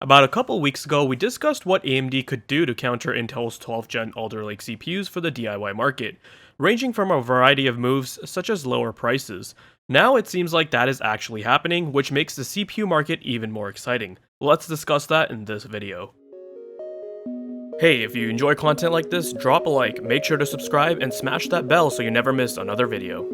About a couple weeks ago, we discussed what AMD could do to counter Intel's 12th gen Alderlake CPUs for the DIY market, ranging from a variety of moves such as lower prices. Now it seems like that is actually happening, which makes the CPU market even more exciting. Let's discuss that in this video. Hey, if you enjoy content like this, drop a like, make sure to subscribe, and smash that bell so you never miss another video.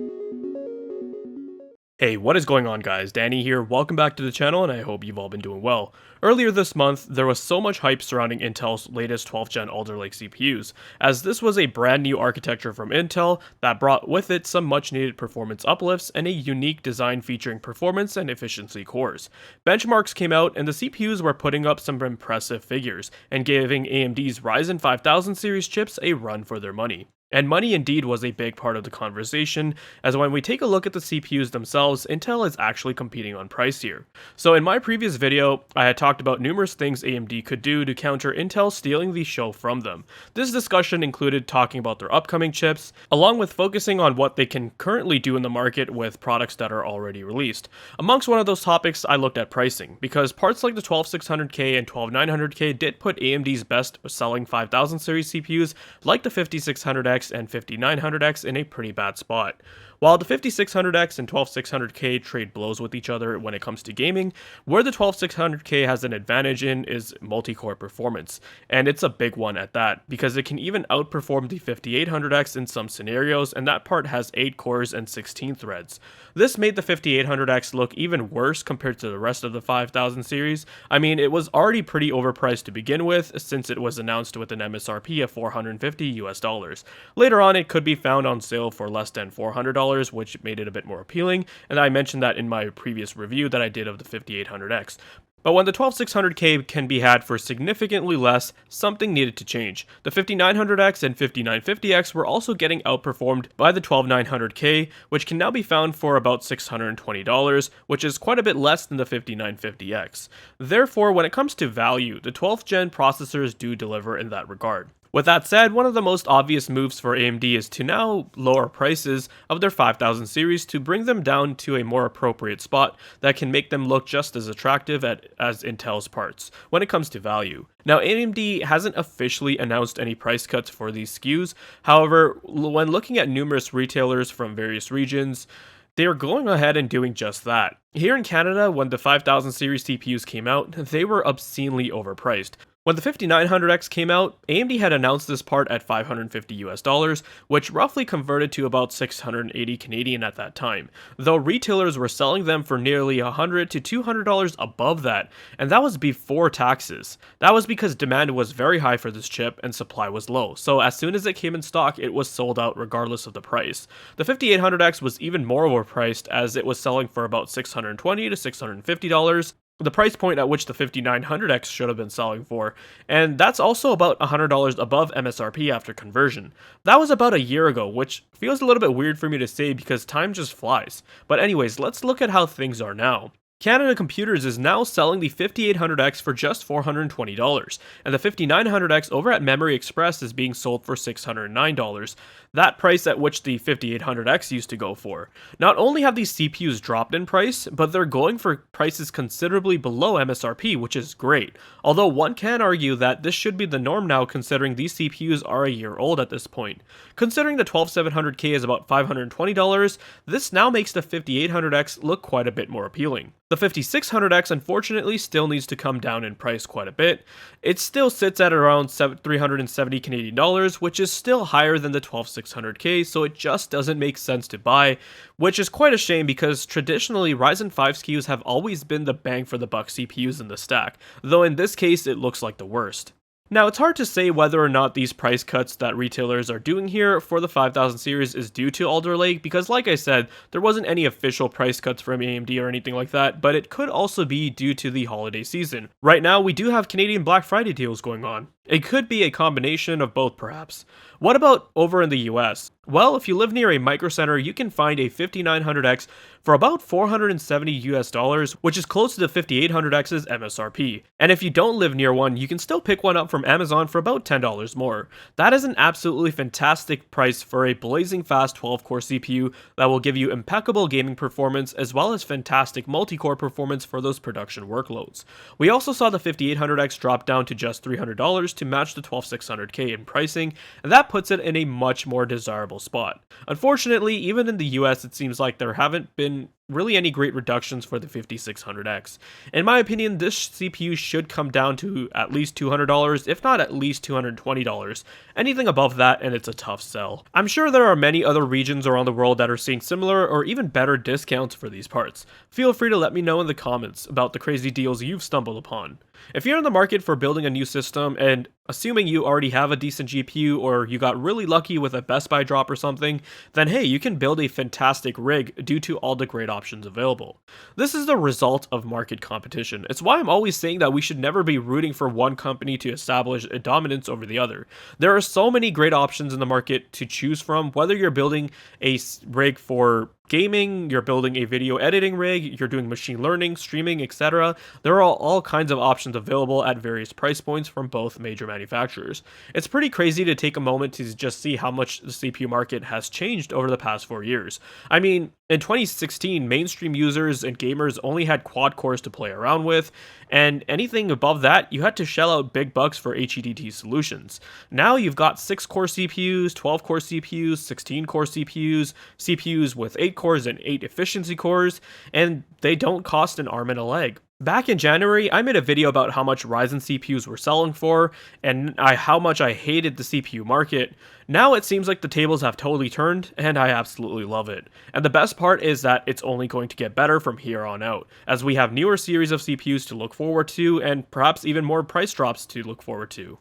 Hey, what is going on guys? Danny here, welcome back to the channel and I hope you've all been doing well. Earlier this month, there was so much hype surrounding Intel's latest 12th gen Alder Lake CPUs, as this was a brand new architecture from Intel that brought with it some much needed performance uplifts and a unique design featuring performance and efficiency cores. Benchmarks came out and the CPUs were putting up some impressive figures, and giving AMD's Ryzen 5000 series chips a run for their money. And money indeed was a big part of the conversation, as when we take a look at the CPUs themselves, Intel is actually competing on price here. So in my previous video, I had talked about numerous things AMD could do to counter Intel stealing the show from them. This discussion included talking about their upcoming chips, along with focusing on what they can currently do in the market with products that are already released. Amongst one of those topics, I looked at pricing, because parts like the 12600K and 12900K did put AMD's best selling 5000 series CPUs, like the 5600X and 5900X, in a pretty bad spot. While the 5600X and 12600K trade blows with each other when it comes to gaming, where the 12600K has an advantage in is multi-core performance, and it's a big one at that, because it can even outperform the 5800X in some scenarios, and that part has 8 cores and 16 threads. This made the 5800X look even worse compared to the rest of the 5000 series. I mean, it was already pretty overpriced to begin with, since it was announced with an MSRP of $450 US. Later on, it could be found on sale for less than $400, which made it a bit more appealing, and I mentioned that in my previous review that I did of the 5800X. But when the 12600K can be had for significantly less, something needed to change. The 5900X and 5950X were also getting outperformed by the 12900K, which can now be found for about $620, which is quite a bit less than the 5950X. Therefore, when it comes to value, the 12th gen processors do deliver in that regard. With that said, one of the most obvious moves for AMD is to now lower prices of their 5000 series to bring them down to a more appropriate spot that can make them look just as attractive as Intel's parts when it comes to value. Now, AMD hasn't officially announced any price cuts for these SKUs, however, when looking at numerous retailers from various regions, they are going ahead and doing just that. Here in Canada, when the 5000 series CPUs came out, they were obscenely overpriced. When the 5900X came out, AMD had announced this part at $550 US, which roughly converted to about 680 Canadian at that time, though retailers were selling them for nearly $100 to $200 above that, and that was before taxes. That was because demand was very high for this chip and supply was low, so as soon as it came in stock, it was sold out regardless of the price. The 5800X was even more overpriced, as it was selling for about $620 to $650, the price point at which the 5900X should have been selling for, and that's also about $100 above MSRP after conversion. That was about a year ago, which feels a little bit weird for me to say because time just flies. But anyways, let's look at how things are now. Canada Computers is now selling the 5800X for just $420, and the 5900X over at Memory Express is being sold for $609, that price at which the 5800X used to go for. Not only have these CPUs dropped in price, but they're going for prices considerably below MSRP, which is great. Although one can argue that this should be the norm now, considering these CPUs are a year old at this point. Considering the 12700K is about $520, this now makes the 5800X look quite a bit more appealing. The 5600X unfortunately still needs to come down in price quite a bit. It still sits at around 370 Canadian dollars, which is still higher than the 12600K, so it just doesn't make sense to buy, which is quite a shame because traditionally Ryzen 5 SKUs have always been the bang for the buck CPUs in the stack, though in this case it looks like the worst. Now, it's hard to say whether or not these price cuts that retailers are doing here for the 5000 series is due to Alder Lake, because like I said, there wasn't any official price cuts from AMD or anything like that, but it could also be due to the holiday season. Right now, we do have Canadian Black Friday deals going on, It could be a combination of both perhaps. What about over in the US? Well, if you live near a micro center, you can find a 5900X for about $470 which is close to the 5800X's MSRP. And if you don't live near one, you can still pick one up from Amazon for about $10 more. That is an absolutely fantastic price for a blazing fast 12-core CPU that will give you impeccable gaming performance as well as fantastic multi-core performance for those production workloads. We also saw the 5800X drop down to just $300 to match the 12600K in pricing, and that puts it in a much more desirable spot. Unfortunately, even in the US, it seems like there haven't been really any great reductions for the 5600X. In my opinion, this CPU should come down to at least $200, if not at least $220. Anything above that and it's a tough sell. I'm sure there are many other regions around the world that are seeing similar or even better discounts for these parts. Feel free to let me know in the comments about the crazy deals you've stumbled upon. If you're in the market for building a new system, and assuming you already have a decent GPU or you got really lucky with a Best Buy drop or something, then hey, you can build a fantastic rig due to all the great options available. This is the result of market competition. It's why I'm always saying that we should never be rooting for one company to establish a dominance over the other. There are so many great options in the market to choose from, whether you're building a rig for gaming, you're building a video editing rig, you're doing machine learning, streaming, etc. There are all kinds of options available at various price points from both major manufacturers. It's pretty crazy to take a moment to just see how much the CPU market has changed over the past 4 years. I mean, in 2016, mainstream users and gamers only had quad cores to play around with, and anything above that, you had to shell out big bucks for HEDT solutions. Now you've got 6-core CPUs, 12-core CPUs, 16-core CPUs, CPUs with 8 cores and 8 efficiency cores, and they don't cost an arm and a leg. Back in January, I made a video about how much Ryzen CPUs were selling for, and how much I hated the CPU market. Now it seems like the tables have totally turned, and I absolutely love it. And the best part is that it's only going to get better from here on out, as we have newer series of CPUs to look forward to, and perhaps even more price drops to look forward to.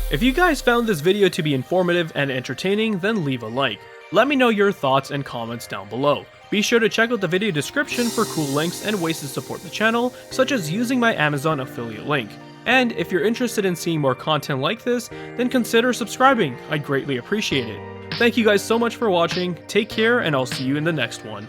If you guys found this video to be informative and entertaining, then leave a like. Let me know your thoughts and comments down below. Be sure to check out the video description for cool links and ways to support the channel, such as using my Amazon affiliate link. And if you're interested in seeing more content like this, then consider subscribing. I'd greatly appreciate it. Thank you guys so much for watching, take care, and I'll see you in the next one.